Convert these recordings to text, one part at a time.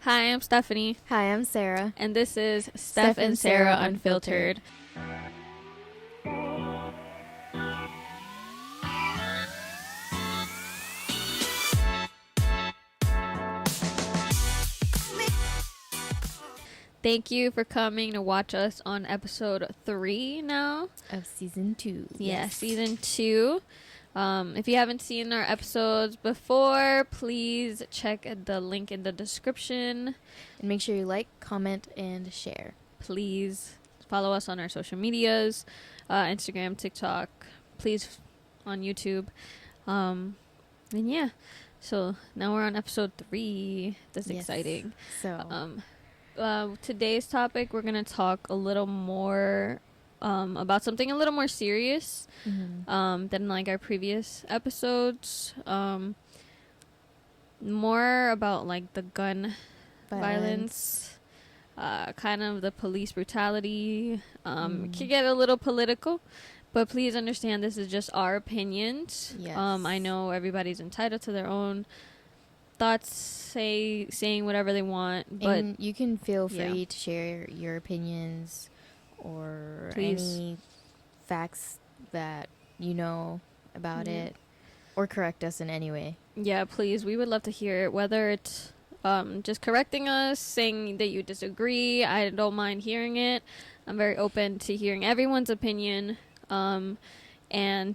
Hi, I'm Stephanie, Hi, I'm Sarah. and this is Steph and Sarah Unfiltered. Thank you for coming to watch us on episode 3 now. Of season 2. Yeah, Yes. season 2. If you haven't seen our episodes before, please check the link in the description. And make sure you like, comment, and share. Please follow us on our social medias, Instagram, TikTok, please on YouTube. And yeah, so now we're on episode 3. That's Yes. exciting. So, Today's topic, we're going to talk a little more about something a little more serious than like our previous episodes. More about like the gun violence, kind of the police brutality. It could get a little political, but please understand this is just our opinions. Yes. I know everybody's entitled to their own thoughts, saying whatever they want, but and you can feel free to share your opinions or Please. any facts that you know about it, or correct us in any way. yeah, please, we would love to hear it, whether it's just correcting us, saying that you disagree. I don't mind hearing it. I'm very open to hearing everyone's opinion, and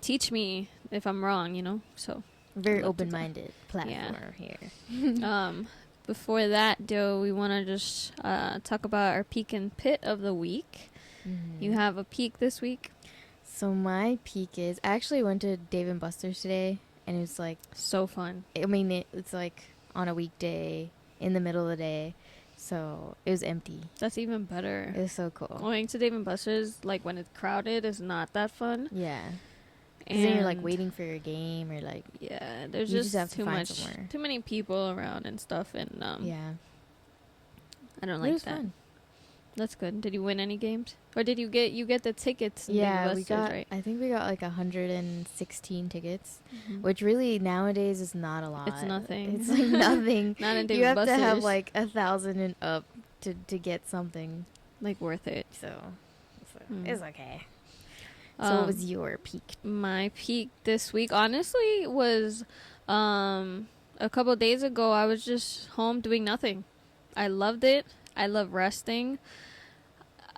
teach me if I'm wrong, so Very I'd love to open-minded platform here. Before that, though, we want to just talk about our peak and pit of the week. You have a peak this week? So my peak is, I actually went to Dave & Buster's today, and it was like, So fun. I mean, it's like on a weekday in the middle of the day, so it was empty. That's even better. It was so cool. Going to Dave & Buster's, like, when it's crowded is not that fun. Yeah. And Because then you're like waiting for your game, or like, yeah, there's you just have to too find much, somewhere. too many people around and stuff, and yeah. I don't It like was that. fun. That's good. Did you win any games, or did you get the tickets? In Yeah, Dave & we Buster's, got, right? I think we got like 116 tickets, Mhm. which really nowadays is not a lot. It's nothing. It's like nothing. Not in Dave You & have Buster's. to have like 1,000 and up to get something. like worth it. So Mm. it's okay. So what was your peak? My peak this week, honestly, was a couple days ago. I was just home doing nothing. I loved it. I love resting.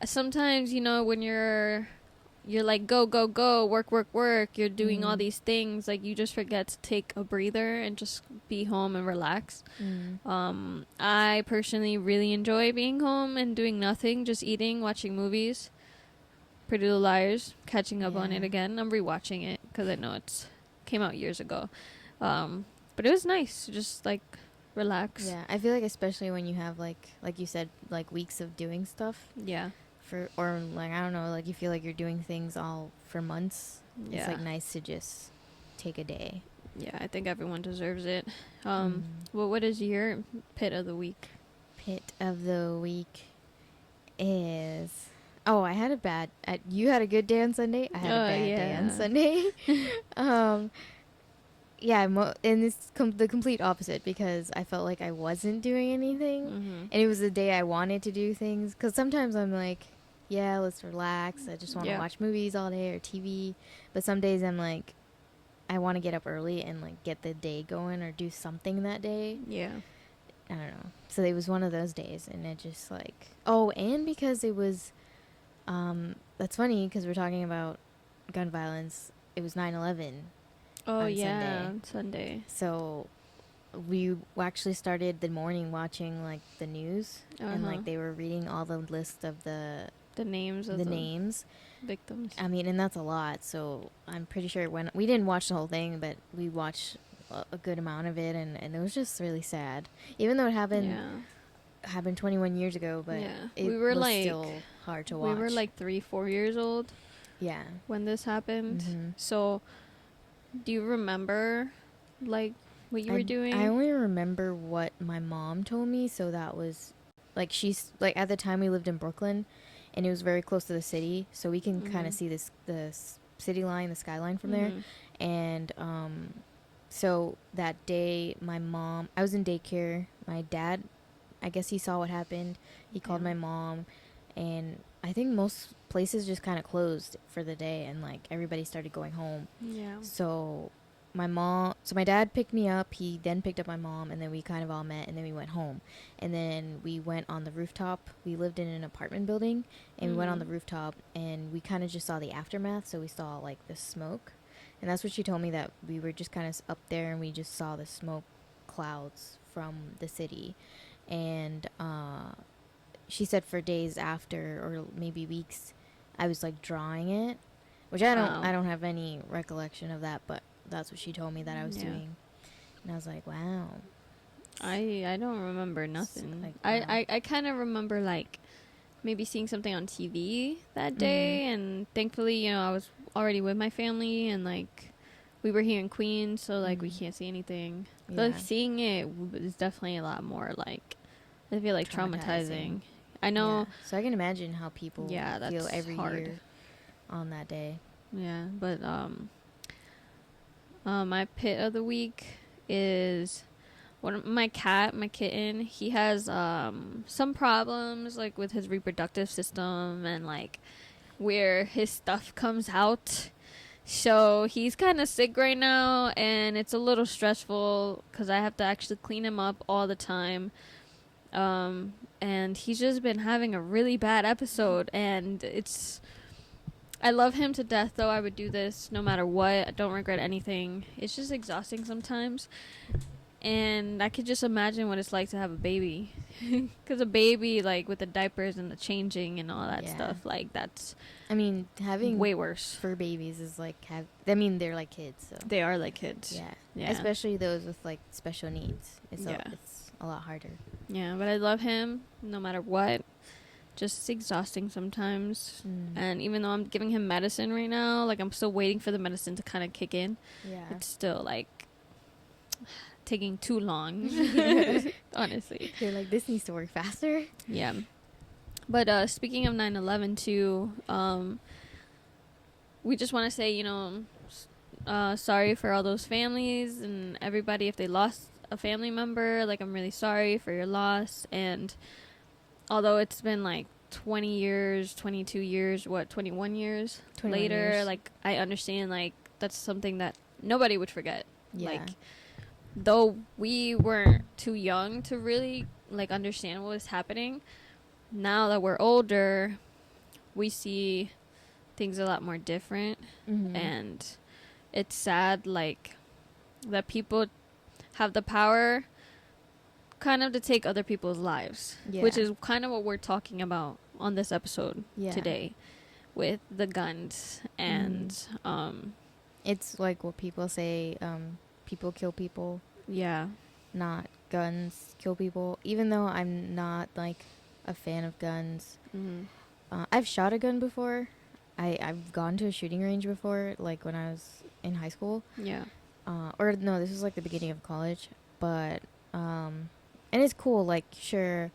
Sometimes, when you're like go go go, work work work, you're doing all these things, like you just forget to take a breather and just be home and relax. I personally really enjoy being home and doing nothing, just eating, watching movies. Pretty Little Liars, catching up on it Yeah. again. I'm rewatching it because I know it came out years ago. But it was nice to just like relax. Yeah, I feel like especially when you have like you said, like weeks of doing stuff Yeah. or like, I don't know, like you feel like you're doing things all for months. Yeah. It's like nice to just take a day. Yeah, I think everyone deserves it. Well, what is your pit of the week? Pit of the week is, I had a bad, you had a good day on Sunday. I had a bad day on Sunday. Yeah, and it's the complete opposite, because I felt like I wasn't doing anything, and it was the day I wanted to do things. Because sometimes I'm like, yeah, let's relax. I just want to watch movies all day or TV. But some days I'm like, I want to get up early and like get the day going or do something that day. Yeah. I don't know. So it was one of those days, and it just like, and because it was, that's funny because we're talking about gun violence. It was 9/11. Oh, on yeah, Sunday. So we actually started the morning watching like the news, and like they were reading all the list of the names of the names victims. I mean, and that's a lot. So I'm pretty sure we didn't watch the whole thing, but we watched a good amount of it, and it was just really sad. Even though it happened 21 years ago, but it we were was like, still hard to watch. We were like 3-4 years old. Yeah. When this happened. Mm-hmm. So, do you remember, like, what you were doing? I only remember what my mom told me. So that was, like, she's, like, at the time we lived in Brooklyn, and it was very close to the city. So we can kind of see the city line, the skyline from there. And, so that day, I was in daycare. My dad, I guess he saw what happened. He called my mom, and I think most places just kind of closed for the day, and like everybody started going home. Yeah. So my dad picked me up. He then picked up my mom, and then we kind of all met, and then we went home, and then we went on the rooftop. We lived in an apartment building, and we went on the rooftop, and we kind of just saw the aftermath. So we saw like the smoke, and that's what she told me, that we were just kind of up there, and we just saw the smoke clouds from the city, and she said for days after, or maybe weeks, I was like drawing it, which I don't have any recollection of that, but that's what she told me that I was doing. And I was like, wow. I don't remember nothing. Like, wow. I kind of remember like maybe seeing something on TV that day, and thankfully, you know, I was already with my family, and like we were here in Queens, so like we can't see anything. Yeah. But like, seeing it is definitely a lot more like, I feel like traumatizing. I know. Yeah. So I can imagine how people that's feel every hard. year on that day. Yeah, but my pit of the week is my kitten. He has some problems like with his reproductive system and like where his stuff comes out. So he's kind of sick right now, and it's a little stressful because I have to actually clean him up all the time. And he's just been having a really bad episode, and I love him to death, though. I would do this no matter what. I don't regret anything. It's just exhausting sometimes. And I could just imagine what it's like to have a baby. Because a baby, like, with the diapers and the changing and all that stuff, like, that's... I mean, having... way worse. Fur babies is, like... they're like kids, so... They are like kids. Yeah. Especially those with, like, special needs. It's a lot harder. Yeah, but I love him no matter what. Just it's exhausting sometimes. And even though I'm giving him medicine right now, like I'm still waiting for the medicine to kind of kick in. Yeah. It's still like taking too long. Honestly. You're like, this needs to work faster. Yeah. But speaking of 9/11 too, we just want to say, you know, sorry for all those families and everybody if they lost a family member. Like, I'm really sorry for your loss. And although it's been like 20 years, 22 years, 21 years 21 later, years. Like, I understand, like, that's something that nobody would forget. Yeah. Like, though we weren't too young to really, like, understand what was happening, now that we're older, we see things a lot more different. And it's sad, like, that people have the power kind of to take other people's lives, which is kind of what we're talking about on this episode today with the guns. And it's like what people say, people kill people, not guns kill people. Even though I'm not like a fan of guns, I've shot a gun before. I've gone to a shooting range before, like when I was in high school. Or no, this was like the beginning of college. But and it's cool, like, sure,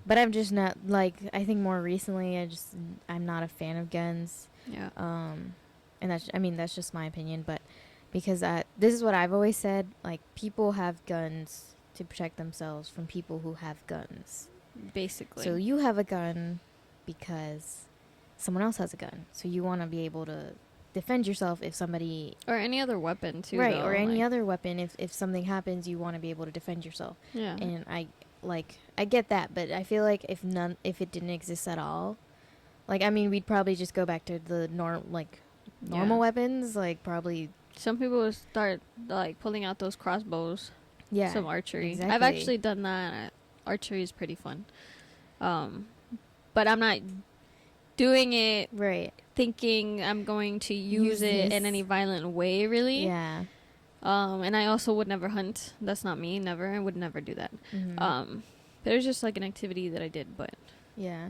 but I'm just not, like, I think more recently I'm not a fan of guns. And that's just my opinion. But because this is what I've always said, like, people have guns to protect themselves from people who have guns, basically. So you have a gun because someone else has a gun, so you want to be able to defend yourself if somebody... Or any other weapon, too, right, though, or any other weapon. If something happens, you want to be able to defend yourself. Yeah. And I get that, but I feel like if it didn't exist at all, like, I mean, we'd probably just go back to the normal weapons, like, probably... Some people would start, like, pulling out those crossbows. Yeah. Some archery. Exactly. I've actually done that. Archery is pretty fun. But I'm not doing it thinking I'm going to use it in any violent way, really. Yeah. And I also would never hunt. That's not me. Never. I would never do that. But it was just like an activity that I did. But yeah.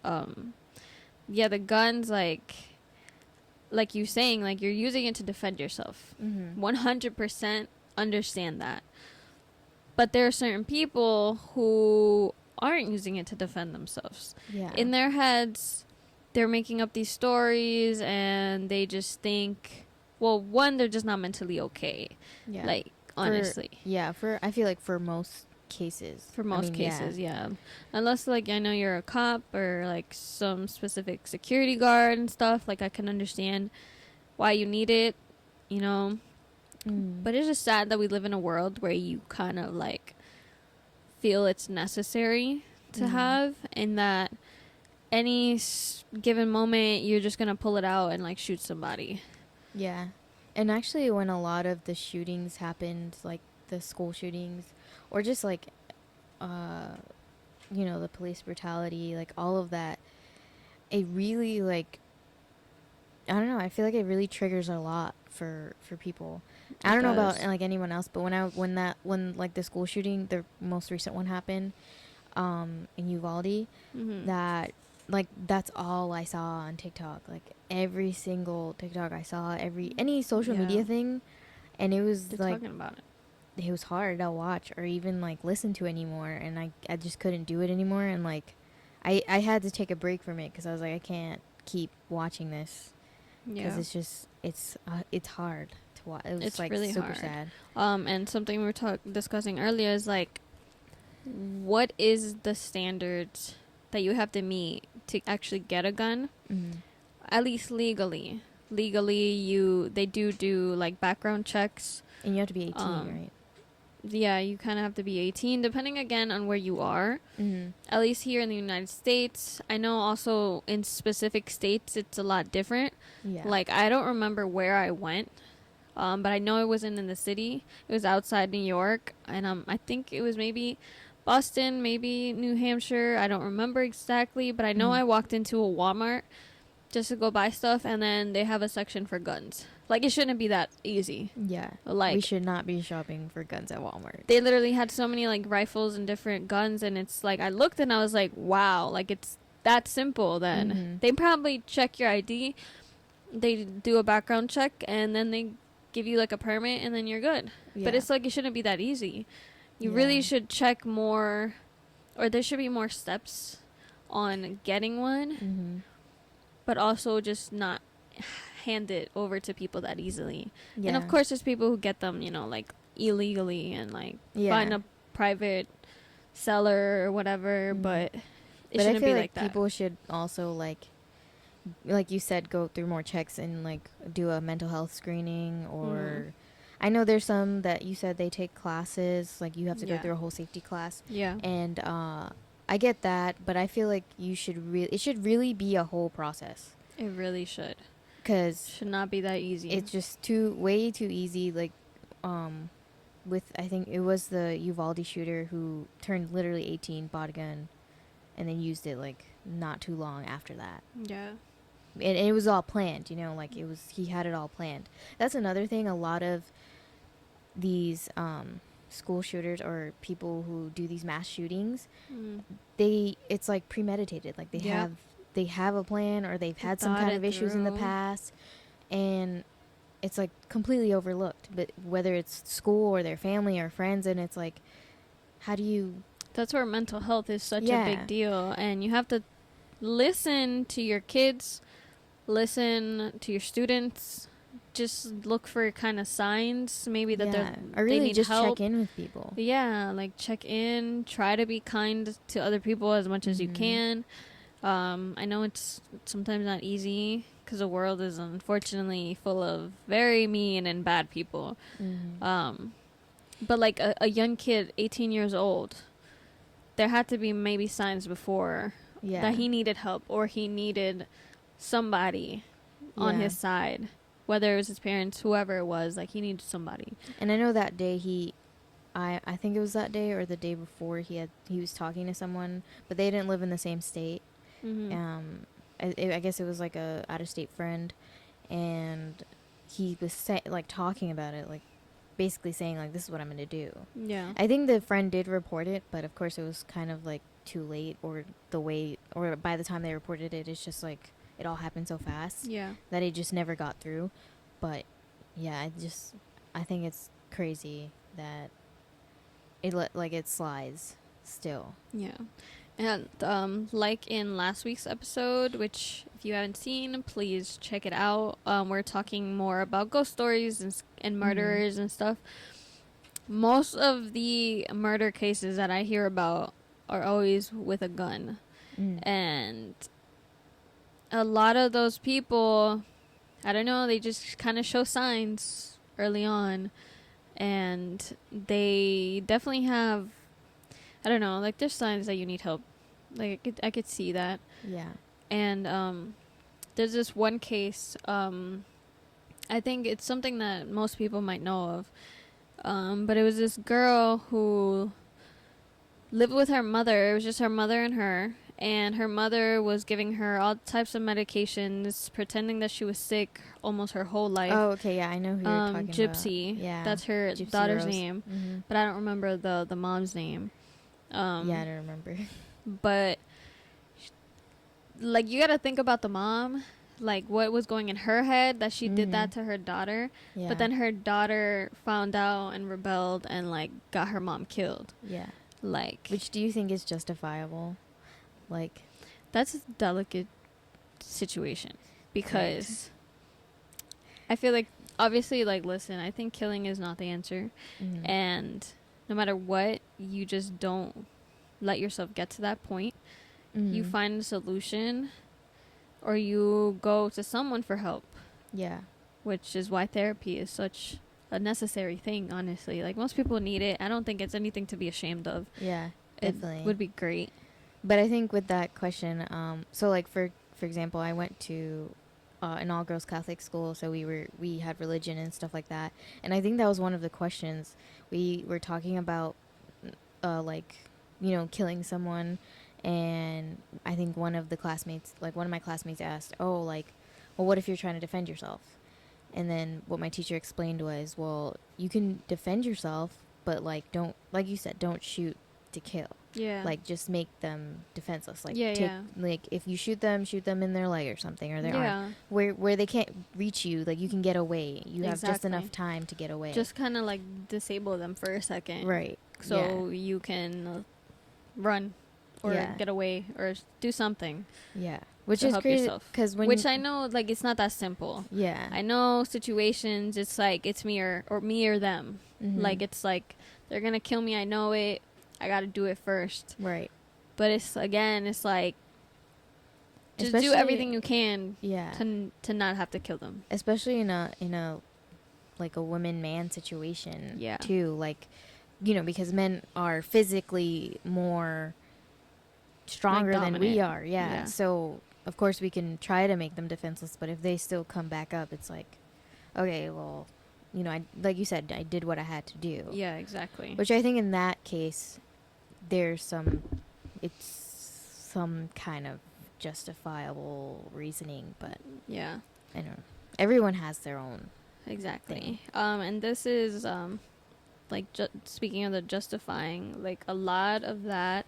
The guns, like you saying, like, you're using it to defend yourself. 100% understand that. But there are certain people who aren't using it to defend themselves. Yeah. In their heads, they're making up these stories, and they just think, well, one, they're just not mentally okay. Yeah. Like, honestly. I feel like for most cases. For most cases, yeah. Unless, like, I know you're a cop or, like, some specific security guard and stuff. Like, I can understand why you need it, you know. But it's just sad that we live in a world where you kind of, like, feel it's necessary to have, and that any given moment you're just gonna pull it out and, like, shoot somebody. Yeah. And actually, when a lot of the shootings happened, like the school shootings, or just like, you know, the police brutality, like all of that, it really, like, I don't know, I feel like it really triggers a lot for people. I don't know about like anyone else, but when like the school shooting, the most recent one happened, in Uvalde, that, like, that's all I saw on TikTok. Like every single TikTok I saw, any social media thing, and it was They're like talking about it. It was hard to watch or even like listen to anymore, and I just couldn't do it anymore, and like I had to take a break from it because I was like, I can't keep watching this because it's hard to watch. It was it's like really super hard. sad. And something we were discussing earlier is like, what is the standards that you have to meet to actually get a gun? At least legally. They do like background checks, and you have to be 18, right? Yeah, you kind of have to be 18, depending again on where you are. At least here in the United States. I know also in specific states it's a lot different. Like, I don't remember where I went, but I know it wasn't in the city. It was outside New York, and I think it was maybe Boston, maybe New Hampshire. I don't remember exactly, but I know I walked into a Walmart just to go buy stuff, and then they have a section for guns. Like, it shouldn't be that easy. Yeah. Like, we should not be shopping for guns at Walmart. They literally had so many, like, rifles and different guns, and it's like, I looked and I was like, wow, like, it's that simple then. They probably check your ID, they do a background check, and then they give you, like, a permit, and then you're good. But it's like, it shouldn't be that easy. You really should check more, or there should be more steps on getting one, but also just not hand it over to people that easily. And of course there's people who get them, you know, like, illegally and, like, find a private seller or whatever, but it shouldn't be like that. People should also, like you said, go through more checks and, like, do a mental health screening, or I know there's some that you said they take classes, like you have to go through a whole safety class. And I get that, but I feel like it should really be a whole process. It really should. Because should not be that easy. It's just way too easy. Like, with, I think it was the Uvalde shooter who turned literally 18, bought a gun, and then used it, like, not too long after that. Yeah. And it was all planned, you know, like, he had it all planned. That's another thing. A lot of these school shooters or people who do these mass shootings, it's like premeditated. Like, they have a plan, or they've had some kind of issues in the past, and it's like completely overlooked. But whether it's school or their family or friends, and it's like, how do you... That's where mental health is such a big deal, and you have to listen to your kids, listen to your students, just look for kind of signs maybe that they need just help. Check in with people. Like, check in, try to be kind to other people as much as you can. I know it's sometimes not easy because the world is unfortunately full of very mean and bad people. But like a young kid, 18 years old, there had to be maybe signs before that he needed help, or he needed somebody on his side, whether it was his parents, whoever it was. Like, he needed somebody. And I know that day I think it was that day or the day before, he was talking to someone, but they didn't live in the same state. I guess it was like a out-of-state friend, and he was like talking about it, like basically saying, like, this is what I'm gonna do. I think the friend did report it, but of course it was kind of like too late, or by the time they reported it, it's just like it all happened so fast that it just never got through. But I think it's crazy that it slides still. And like in last week's episode, which if you haven't seen, please check it out. We're talking more about ghost stories and murderers and stuff. most of the murder cases that I hear about are always with a gun. And a lot of those people, I don't know, they just kind of show signs early on. And they definitely have, I don't know, like there's signs that you need help. Like I could see that. Yeah. And there's this one case, I think it's something that most people might know of. But it was this girl who lived with her mother. It was just her mother and her. And her mother was giving her all types of medications, pretending that she was sick almost her whole life. Oh, okay, yeah, I know who you're talking Gypsy. about. Yeah. That's her Gypsy daughter's Rose. name. Mm-hmm. But I don't remember the mom's name. Yeah, I don't remember. But, like, you gotta think about the mom. Like, what was going in her head that she did that to her daughter. Yeah. But then her daughter found out and rebelled and, like, got her mom killed. Yeah. Like, Which do you think is justifiable? Like, that's a delicate situation. Because I feel like, obviously, like, listen, I think killing is not the answer. And no matter what, you just don't let yourself get to that point. You find a solution, or you go to someone for help. Yeah. Which is why therapy is such a necessary thing, honestly. Like, most people need it. I don't think it's anything to be ashamed of. Yeah, definitely. It would be great. But I think with that question, so like for example, I went to an all girls Catholic school, so we had religion and stuff like that, and I think that was one of the questions we were talking about, like, you know, killing someone, and I think one of my classmates asked, oh, like, well, what if you're trying to defend yourself? And then what my teacher explained was, well, you can defend yourself, but like like you said, don't shoot to kill. Yeah. Like, just make them defenseless. Like, yeah. Like, if you shoot them in their leg or something, or their arm, where they can't reach you. Like, you can get away. You have just enough time to get away. Just kind of like disable them for a second, right? So you can run or get away or do something. Yeah, which is crazy because which I know, like, it's not that simple. Yeah, I know situations. It's like it's me or them. Like, it's like they're gonna kill me. I know it. I gotta do it first. Right. But it's like just do everything you can. Yeah. To not have to kill them. Especially in a like a woman-man situation. Yeah. Too, like, you know, because men are physically more stronger than we are. Yeah. So of course we can try to make them defenseless, but if they still come back up, it's like, okay, well, you know, like you said, I did what I had to do. Yeah, exactly. Which I think in that case, it's some kind of justifiable reasoning, but yeah, I don't know. Everyone has their own thing. And this is like speaking of the justifying, like a lot of that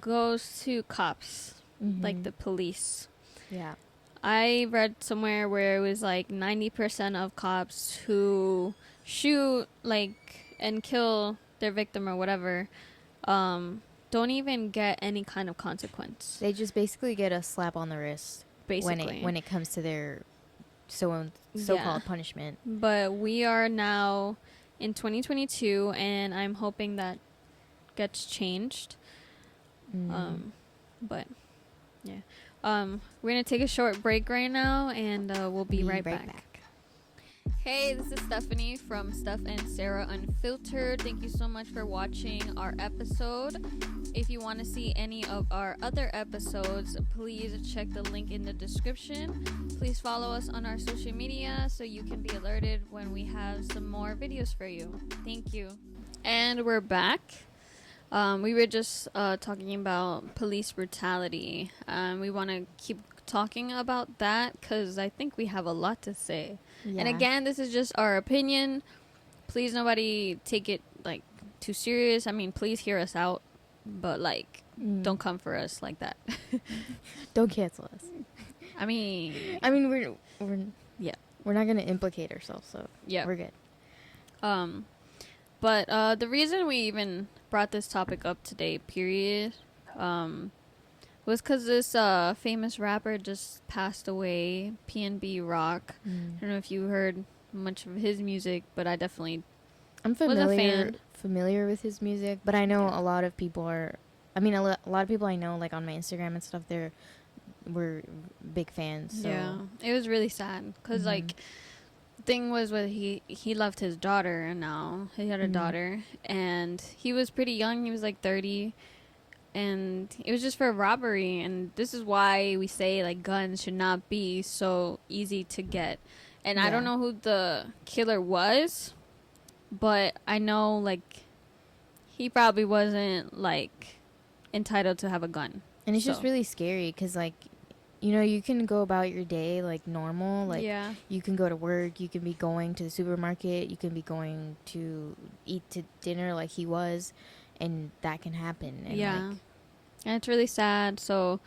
goes to cops, like the police. Yeah. I read somewhere where it was like 90% of cops who shoot, like, and kill their victim or whatever, don't even get any kind of consequence. They just basically get a slap on the wrist, basically, when it comes to their so-called punishment. But we are now in 2022, and I'm hoping that gets changed. But yeah. We're gonna take a short break right now, and we'll be right back. Hey, this is Stephanie from Steph and Sarah Unfiltered. Thank you so much for watching our episode. If you want to see any of our other episodes, please check the link in the description. Please follow us on our social media so you can be alerted when we have some more videos for you. Thank you. And we're back. We were just talking about police brutality. We want to keep talking about that because I think we have a lot to say. Yeah. And again, this is just our opinion. Please, nobody take it like too serious. I mean, please hear us out, but like, don't come for us like that. Don't cancel us. I mean, we're not gonna implicate ourselves, so yeah, we're good. But the reason we even brought this topic up today, period, was because this famous rapper just passed away, PNB Rock. I don't know if you heard much of his music, but I definitely I'm familiar with his music, but I know a lot of people are. I mean, a lot of people I know, like on my Instagram and stuff, were big fans. So. Yeah, it was really sad because like thing was when he loved his daughter, and now he had a daughter, and he was pretty young. He was like 30, and it was just for a robbery. And this is why we say like guns should not be so easy to get. And I don't know who the killer was, but I know like he probably wasn't like entitled to have a gun. And it's just really scary because like, you know, you can go about your day like normal. Like, you can go to work, you can be going to the supermarket, you can be going to eat to dinner like he was, and that can happen. And and it's really sad. So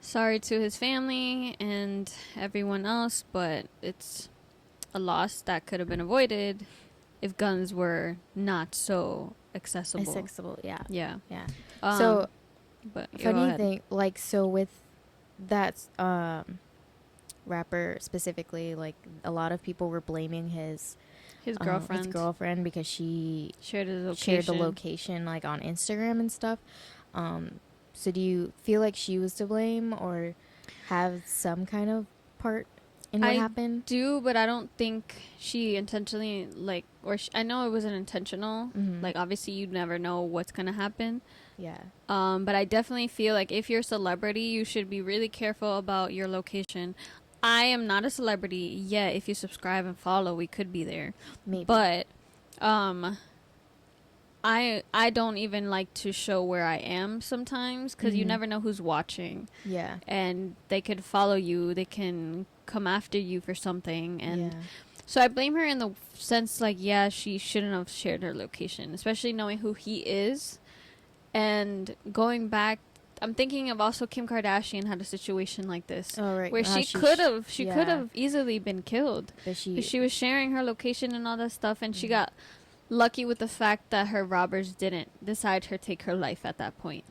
sorry to his family and everyone else, but it's a loss that could have been avoided if guns were not so accessible. Yeah. But funny thing, like, so with that rapper specifically, like a lot of people were blaming his girlfriend because she shared the location like on Instagram and stuff. So do you feel like she was to blame or have some kind of part in what happened? I do, but I don't think she intentionally like, I know it wasn't intentional. Like obviously you never know what's gonna happen. Yeah. But I definitely feel like if you're a celebrity, you should be really careful about your location. I am not a celebrity yet. If you subscribe and follow, we could be there. Maybe. But I don't even like to show where I am sometimes because you never know who's watching. Yeah. And they could follow you. They can come after you for something. And so I blame her in the sense like, yeah, she shouldn't have shared her location, especially knowing who he is. And going back, I'm thinking of also Kim Kardashian had a situation like this, where she could have easily been killed, but she was sharing her location and all that stuff, and she got lucky with the fact that her robbers didn't decide to take her life at that point.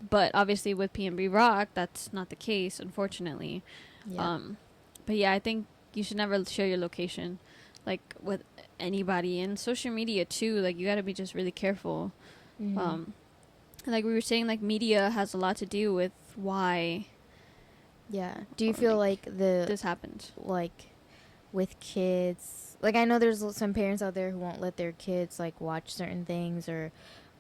But obviously with PNB Rock, that's not the case, unfortunately. But yeah, I think you should never share your location, like with anybody, and social media too. Like you got to be just really careful. Like we were saying, like media has a lot to do with why. Yeah. Do you feel like this happened? Like with kids, like I know there's some parents out there who won't let their kids like watch certain things or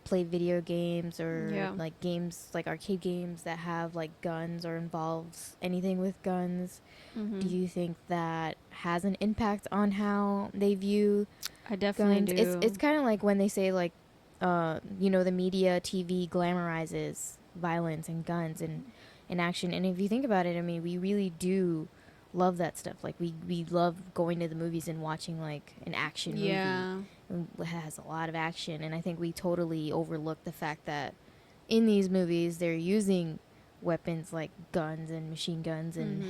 play video games or like games, like arcade games that have like guns or involves anything with guns. Do you think that has an impact on how they view I definitely guns? do. It's kind of like when they say like, you know, the media, TV glamorizes violence and guns and action. And if you think about it, I mean, we really do love that stuff. Like we love going to the movies and watching like an action movie. It has a lot of action, and I think we totally overlook the fact that in these movies they're using weapons like guns and machine guns and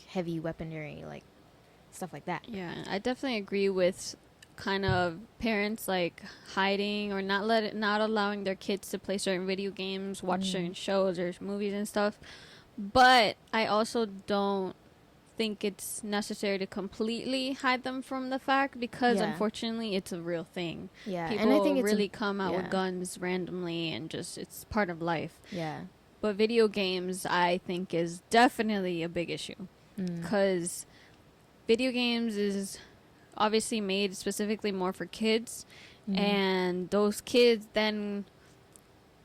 heavy weaponry, like stuff like that. Yeah, I definitely agree with kind of parents like hiding or not allowing their kids to play certain video games, watch certain shows or movies and stuff. But I also don't think it's necessary to completely hide them from the fact because unfortunately it's a real thing. People and I think really come out with guns randomly and just it's part of life. But video games I think is definitely a big issue because video games is obviously made specifically more for kids, and those kids then,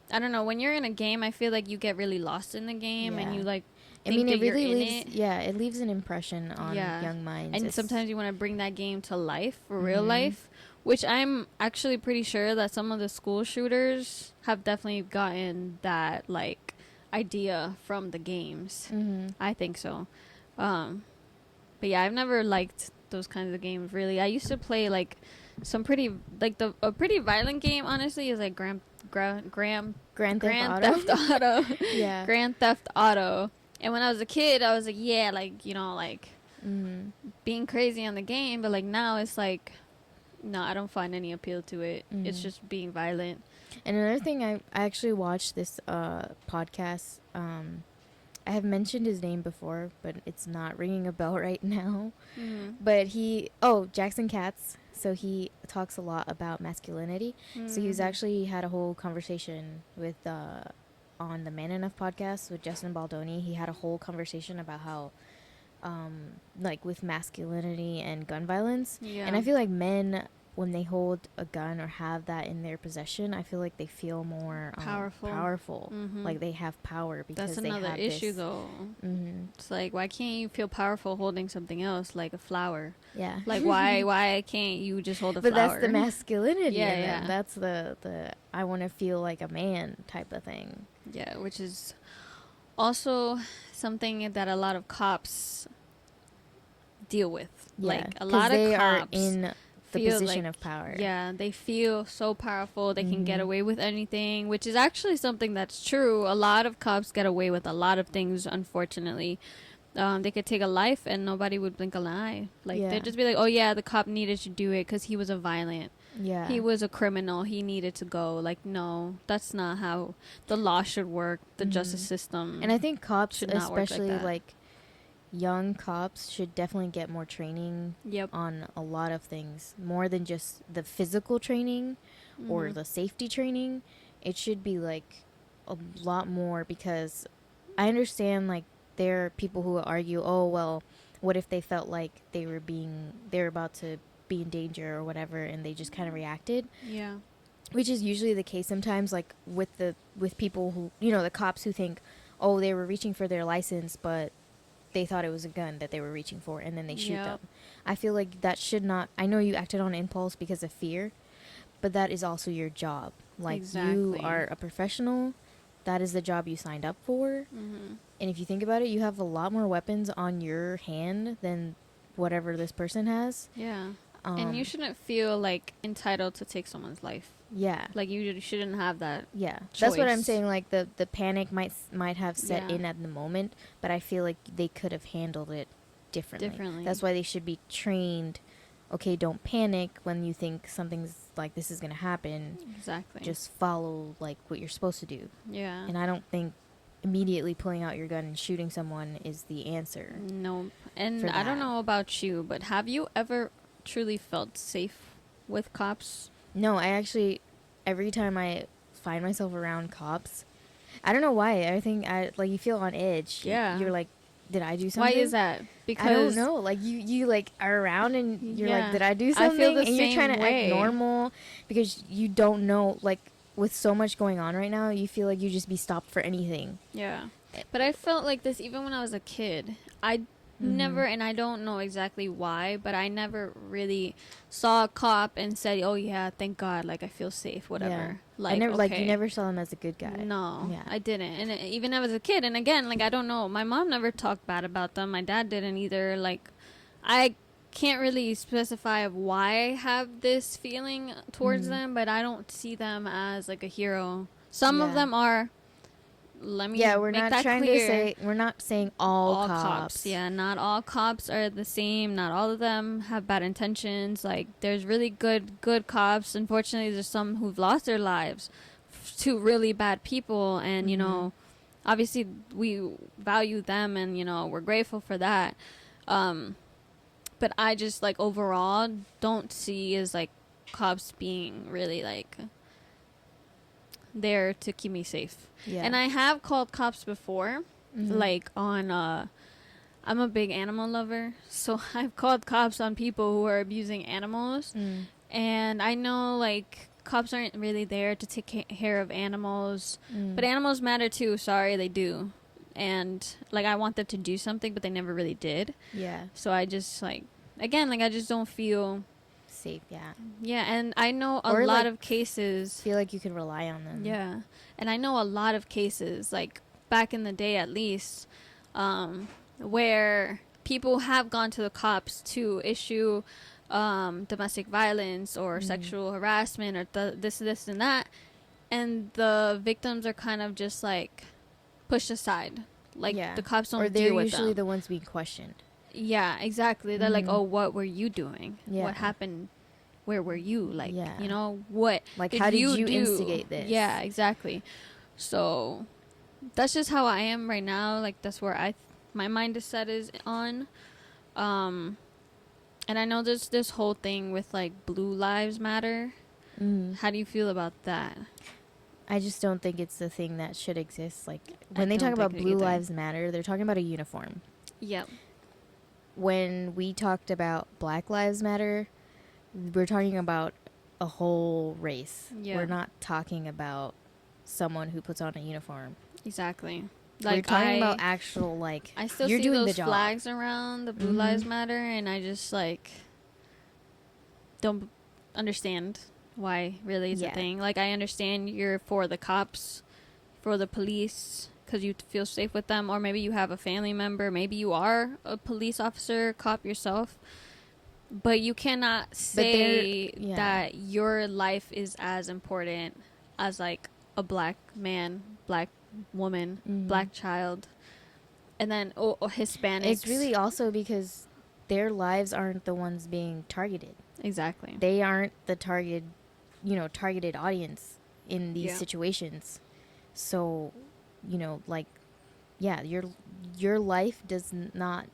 I don't know, when you're in a game I feel like you get really lost in the game and you like think it really leaves it leaves an impression on young minds, and sometimes you want to bring that game to life, for real life, which I'm actually pretty sure that some of the school shooters have definitely gotten that like idea from the games. I think so. But yeah, I've never liked those kinds of games really. I used to play like some pretty like a pretty violent game honestly is like Grand Theft Auto. Grand Theft Auto. And when I was a kid I was like, yeah, like, you know, like being crazy on the game, but like now it's like, no, I don't find any appeal to it. It's just being violent. And another thing, I actually watched this podcast. I have mentioned his name before, but it's not ringing a bell right now. But Jackson Katz. So he talks a lot about masculinity. So he was actually had a whole conversation with on the Man Enough podcast with Justin Baldoni. He had a whole conversation about how like with masculinity and gun violence. Yeah. And I feel like men, when they hold a gun or have that in their possession, I feel like they feel more powerful. Like they have power because that's another have issue this. though. It's like, why can't you feel powerful holding something else like a flower? Yeah. Like why can't you just hold a flower? But that's the masculinity. Yeah, in yeah. them. That's the I want to feel like a man type of thing. Yeah, which is also something that a lot of cops deal with. Yeah, like a lot of they cops are in the position of power. Yeah, they feel so powerful. They can get away with anything, which is actually something that's true. A lot of cops get away with a lot of things, unfortunately. They could take a life and nobody would blink an eye. Like, they'd just be like, oh, yeah, the cop needed to do it because he was a violent. Yeah. He was a criminal. He needed to go. Like, no, that's not how the law should work. The justice system. And I think cops, should not work especially like young cops, should definitely get more training on a lot of things. More than just the physical training or the safety training. It should be like a lot more, because I understand like there are people who argue, oh, well, what if they felt like they're about to be in danger or whatever, and they just kind of reacted. Yeah. Which is usually the case sometimes, like with people who, the cops who think, oh, they were reaching for their license, but they thought it was a gun that they were reaching for, and then they shoot them. I feel like that should not, I know you acted on impulse because of fear, but that is also your job. Like, you are a professional. That is the job you signed up for. And if you think about it, you have a lot more weapons on your hand than whatever this person has. Yeah. And you shouldn't feel like entitled to take someone's life. Yeah. Like, you shouldn't have that. Yeah. Choice. That's what I'm saying. Like, the panic might have set in at the moment, but I feel like they could have handled it differently. That's why they should be trained. Okay, don't panic when you think something's like this is going to happen. Exactly. Just follow like what you're supposed to do. Yeah. And I don't think immediately pulling out your gun and shooting someone is the answer. No. And I don't know about you, but have you ever truly felt safe with cops? No, I actually, every time I find myself around cops, I don't know why. I think you feel on edge. Yeah. You're like, did I do something? Why is that? Because I don't know. Like you like are around and you're like, did I do something? I feel the and same you're trying to way. act normal because you don't know. Like, with so much going on right now, you feel like you just be stopped for anything. Yeah. But I felt like this even when I was a kid. I never, and I don't know exactly why, but I never really saw a cop and said, oh yeah, thank God, like I feel safe, whatever. Yeah. Like, I never, you never saw him as a good guy. No, I didn't. And even as a kid, and again, like, I don't know, my mom never talked bad about them. My dad didn't either. Like, I can't really specify of why I have this feeling towards them, but I don't see them as like a hero. Some of them are. Let me we're make not that trying clear. to say, we're not saying all cops. Yeah, not all cops are the same. Not all of them have bad intentions. Like, there's really good cops. Unfortunately, there's some who've lost their lives to really bad people, and you know, obviously we value them, and you know, we're grateful for that. But I just, like, overall don't see as like cops being really like there to keep me safe. Yeah. And I have called cops before, like on I'm a big animal lover, so I've called cops on people who are abusing animals. And I know, like, cops aren't really there to take care of animals, but animals matter too. Sorry, they do. And like, I want them to do something, but they never really did. Yeah. So I just, like, again, like, I just don't feel safe. Yeah. And I know a lot of cases feel like you can rely on them. Yeah. And I know a lot of cases, like back in the day at least, where people have gone to the cops to issue domestic violence or sexual harassment or this and that, and the victims are kind of just like pushed aside, like the cops don't deal with them. Or they're usually the ones being questioned. Yeah, exactly. They're like, oh, what were you doing? What happened? Where were you? Like, you know, what? Like, how did you instigate this? Yeah, exactly. So that's just how I am right now. Like, that's where my mind is set is on. And I know there's this whole thing with like Blue Lives Matter. How do you feel about that? I just don't think it's the thing that should exist. Like, when they talk about Blue Lives Matter, they're talking about a uniform. Yep. When we talked about Black Lives Matter, we're talking about a whole race. Yeah. We're not talking about someone who puts on a uniform. Exactly. Like, we're talking about actual, like, I still see those flags around the Blue Lives Matter, and I just, like, don't understand why really it's a thing. Like, I understand you're for the cops, for the police, because you feel safe with them, or maybe you have a family member, maybe you are a police officer, cop yourself, but you cannot say that your life is as important as, like, a black man, black woman, black child, and then Hispanics. It's really also because their lives aren't the ones being targeted. Exactly. They aren't the targeted audience in these situations. So, like, your life does not,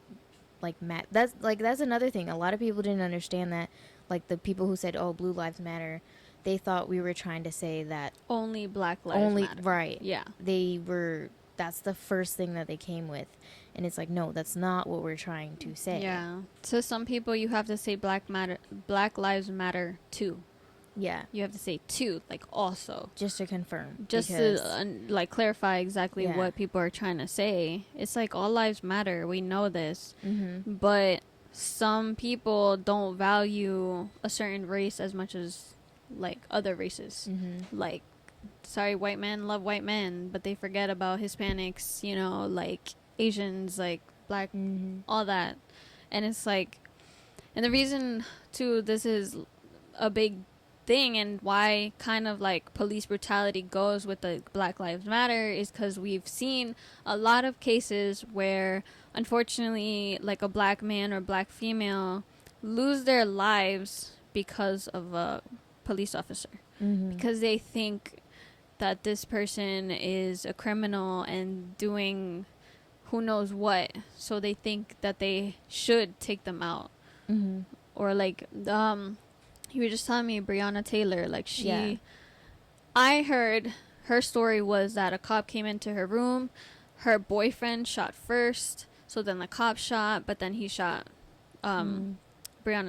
like, that's another thing. A lot of people didn't understand that. Like, the people who said, "Oh, Blue Lives Matter," they thought we were trying to say that only Black Lives Matter. Right. Yeah. That's the first thing that they came with. And it's like, no, that's not what we're trying to say. Yeah. To some people, you have to say Black Lives Matter too. Yeah. You have to say too, like, also. Just to confirm. Just to, like, clarify exactly what people are trying to say. It's like, all lives matter. We know this. But some people don't value a certain race as much as, like, other races. Like, sorry, white men love white men, but they forget about Hispanics, like Asians, like black, all that. And it's like, and the reason too this is a big thing and why kind of like police brutality goes with the Black Lives Matter is because we've seen a lot of cases where unfortunately like a black man or black female lose their lives because of a police officer, because they think that this person is a criminal and doing who knows what, so they think that they should take them out. Or like you were just telling me Breonna Taylor, like I heard her story was that a cop came into her room, her boyfriend shot first, so then the cop shot, but then he shot Breonna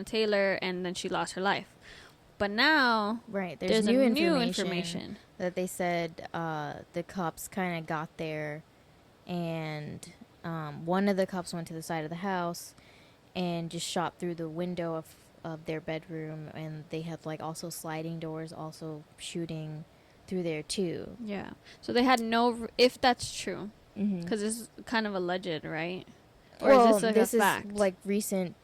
Taylor, and then she lost her life. But now there's new information that they said the cops kind of got there, and one of the cops went to the side of the house and just shot through the window of their bedroom, and they had like also sliding doors also shooting through there too. Yeah. So they had if that's true, because it's kind of alleged, right? Or is this like a fact? Is like recent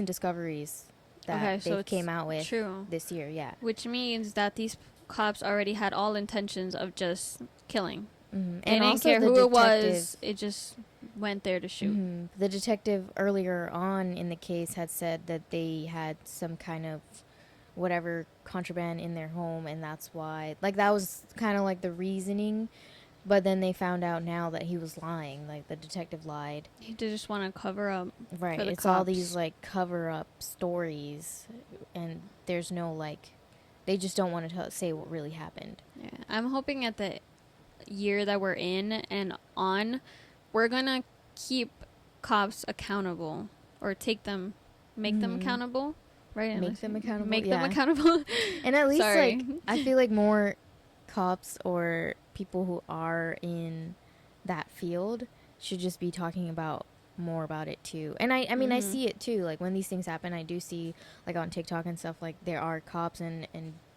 discoveries that they came out with this year. Yeah. Which means that these cops already had all intentions of just killing. And they didn't care who it was. It just went there to shoot. The detective earlier on in the case had said that they had some kind of whatever contraband in their home, and that's why, like, that was kind of like the reasoning. But then they found out now that he was lying. Like, the detective lied. He did just want to cover up. Right. For the it's cops. all these like cover up stories, and there's no like, they just don't want to say what really happened. Yeah, I'm hoping at the year that we're in and on, we're gonna keep cops accountable, or make them accountable, right? Make them accountable. Make them accountable. And at least like I feel like more cops or people who are in that field should just be talking more about it too. And I mean I see it too, like when these things happen, I do see like on TikTok and stuff, like there are cops and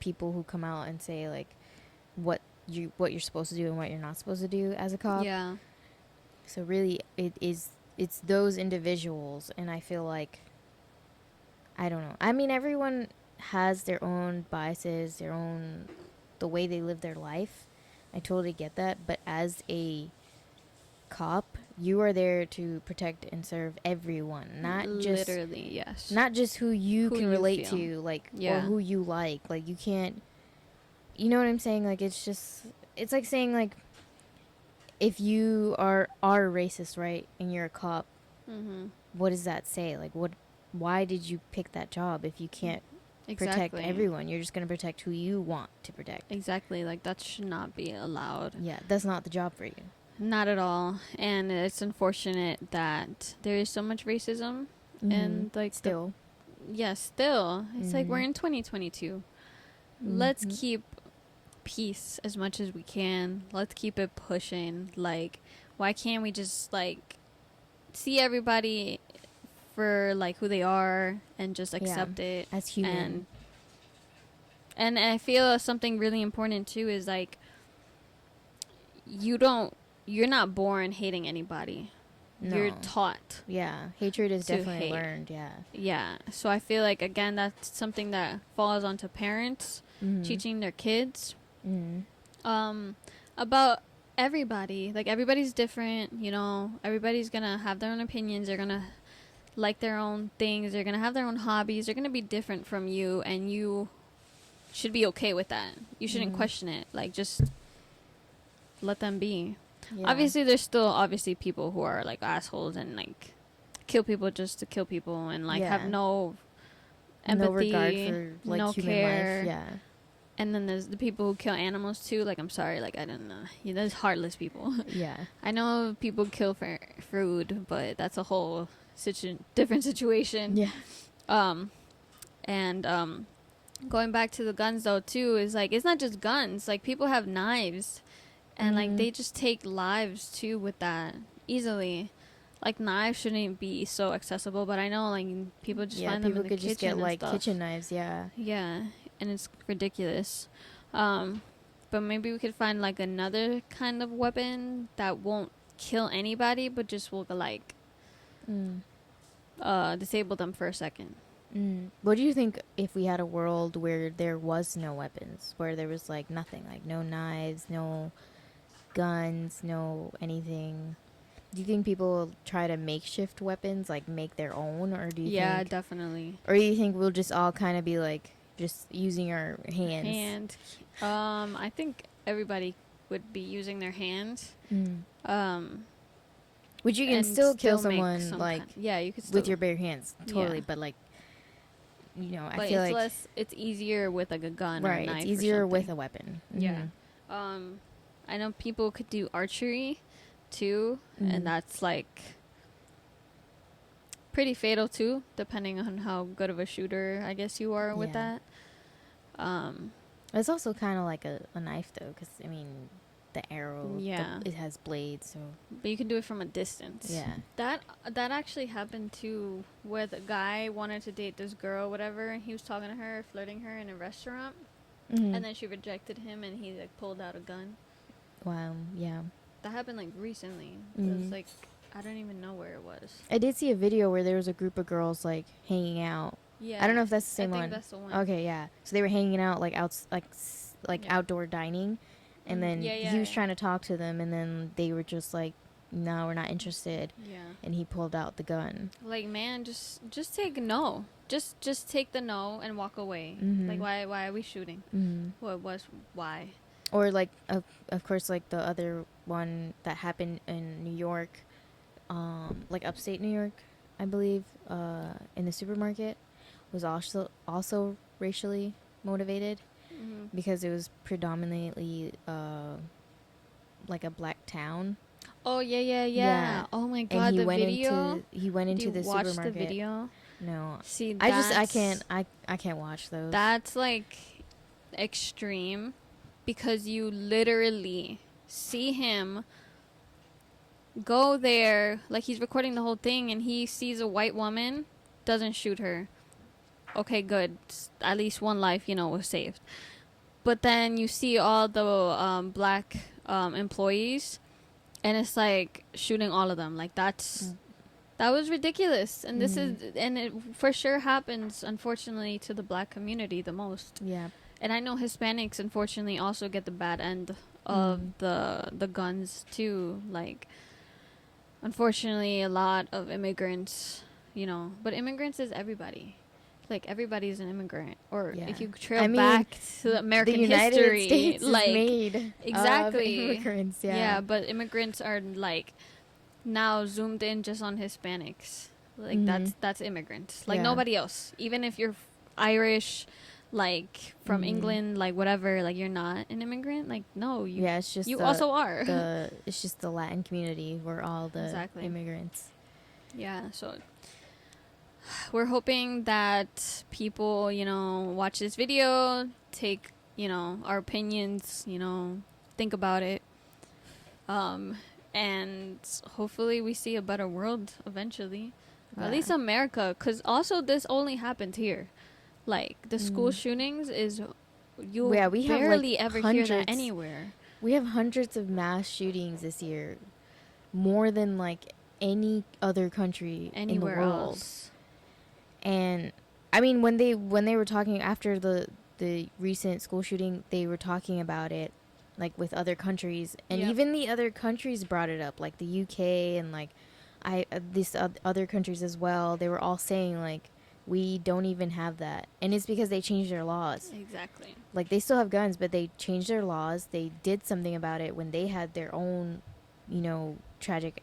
people who come out and say like what you're supposed to do and what you're not supposed to do as a cop. Yeah. So really it's those individuals, and I feel like, I don't know. I mean, everyone has their own biases, the way they live their life. I totally get that. But as a cop, you are there to protect and serve everyone, not just literally, yes, not just who you can relate to, like, or who you like. Like, you can't, you know what I'm saying? Like, it's like saying, like, if you are racist, right, and you're a cop, what does that say? Like, what why did you pick that job if you can't protect everyone? You're just going to protect who you want to protect. Exactly. Like, that should not be allowed. Yeah, that's not the job for you. Not at all. And it's unfortunate that there is so much racism. And, like, still. Still. It's like we're in 2022. Let's keep peace as much as we can. Let's keep it pushing. Like, why can't we just, like, see everybody for, like, who they are and just accept it as human? And I feel something really important too is, like, you're not born hating anybody. No. You're taught. Yeah, hatred is definitely learned. Yeah. So I feel like, again, that's something that falls onto parents teaching their kids about everybody. Like, everybody's different, you know. Everybody's gonna have their own opinions. They're gonna like their own things. They're gonna have their own hobbies. They're gonna be different from you, and you should be okay with that. You shouldn't question it. Like, just let them be. Yeah. Obviously, there's still people who are, like, assholes and, like, kill people just to kill people and, like, have no empathy, no regard for, like, no human care. Life. Yeah. And then there's the people who kill animals too. Like, I'm sorry, like, I don't know. Yeah, there's heartless people. Yeah. I know people kill for food, but that's a whole different situation. Yeah. Going back to the guns though too is, like, it's not just guns. Like, people have knives, and like, they just take lives too with that easily. Like, knives shouldn't be so accessible, but I know, like, people just find them in the kitchen. People could just get, like, kitchen knives. Yeah. Yeah. And it's ridiculous. But maybe we could find, like, another kind of weapon that won't kill anybody, but just will, like, disable them for a second. What do you think if we had a world where there was no weapons, where there was, like, nothing, like, no knives, no guns, no anything? Do you think people will try to makeshift weapons, like, make their own, or do you think... definitely. Or do you think we'll just all kind of be, like, just using our hands? I think everybody would be using their hands. Which you can still kill someone, like, you could still with your bare hands, totally. But, like, you know, I feel like it's easier with, like, a gun, right? Or a knife, it's easier with a weapon. Yeah. I know people could do archery too, and that's, like, pretty fatal too, depending on how good of a shooter I guess you are with that. It's also kind of like a knife though, because I mean, the arrow, it has blades, so. But you can do it from a distance. Yeah. That actually happened too, where the guy wanted to date this girl, whatever, and he was talking to her, flirting her in a restaurant, and then she rejected him, and he, like, pulled out a gun. Wow. Yeah. That happened, like, recently. It was, like, I don't even know where it was. I did see a video where there was a group of girls, like, hanging out. Yeah. I don't know if that's the same one. I think that's the one. Okay, yeah. So they were hanging out, like, outdoor dining, and then he was trying to talk to them, and then they were just like, no, we're not interested. Yeah. And he pulled out the gun. Like, man, just take no. Just take the no and walk away. Like, why are we shooting? Why? Or, like, of course, like, the other one that happened in New York, like, upstate New York, I believe, in the supermarket, was also racially motivated, because it was predominantly, like, a black town. Oh, yeah. Oh, my God, and the video? He went into the supermarket. Did you watch the video? No. See, I can't watch those. That's, like, extreme. Because you literally see him go there, like, he's recording the whole thing, and he sees a white woman, doesn't shoot her. Okay, good. At least one life, you know, was saved. But then you see all the black employees, and it's like shooting all of them. Like, that was ridiculous. And it for sure happens, unfortunately, to the black community the most. Yeah. And I know Hispanics, unfortunately, also get the bad end of the guns, too. Like, unfortunately, a lot of immigrants, you know. But immigrants is everybody. Like, everybody's an immigrant. Or if you trail back to the American history. States like, is made exactly. Of immigrants, Yeah, but immigrants are, like, now zoomed in just on Hispanics. Like that's immigrants. Like nobody else. Even if you're Irish, like from England, like whatever, like you're not an immigrant. Like no, it's just you also are. it's just the Latin community. We're all the immigrants. Yeah, so we're hoping that people, watch this video, take, our opinions, think about it. And hopefully we see a better world eventually. At least America, because also this only happened here. Like the school shootings is we barely ever hear that anywhere. We have hundreds of mass shootings this year, more than like any other country anywhere in the world. Else. And I mean, when they were talking after the recent school shooting, they were talking about it like with other countries, and even the other countries brought it up, like the UK and like these other countries as well. They were all saying like, we don't even have that, and it's because they changed their laws. Exactly. Like they still have guns, but they changed their laws. They did something about it when they had their own, tragic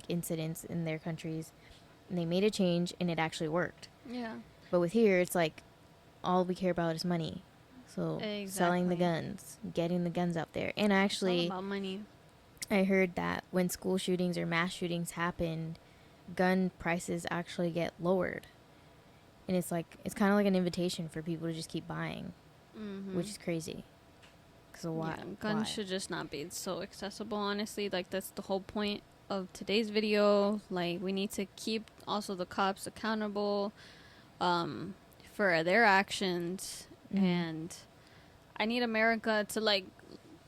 incidents in their countries, and they made a change, and it actually worked. Yeah. But with here, it's like all we care about is money. So selling the guns, getting the guns out there, and actually, it's all about money. I heard that when school shootings or mass shootings happen, gun prices actually get lowered. And it's kind of like an invitation for people to just keep buying, which is crazy. So why? Yeah, guns should just not be so accessible, honestly. Like, that's the whole point of today's video. Like, we need to keep also the cops accountable for their actions. And I need America to, like,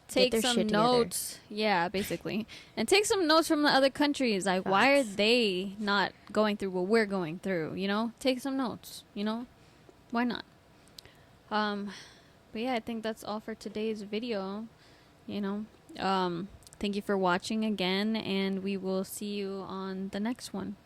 take some notes. Yeah, basically. And take some notes from the other countries. Like, why are they not going through what we're going through, Take some notes, Why not? But yeah, I think that's all for today's video, Thank you for watching again, and we will see you on the next one.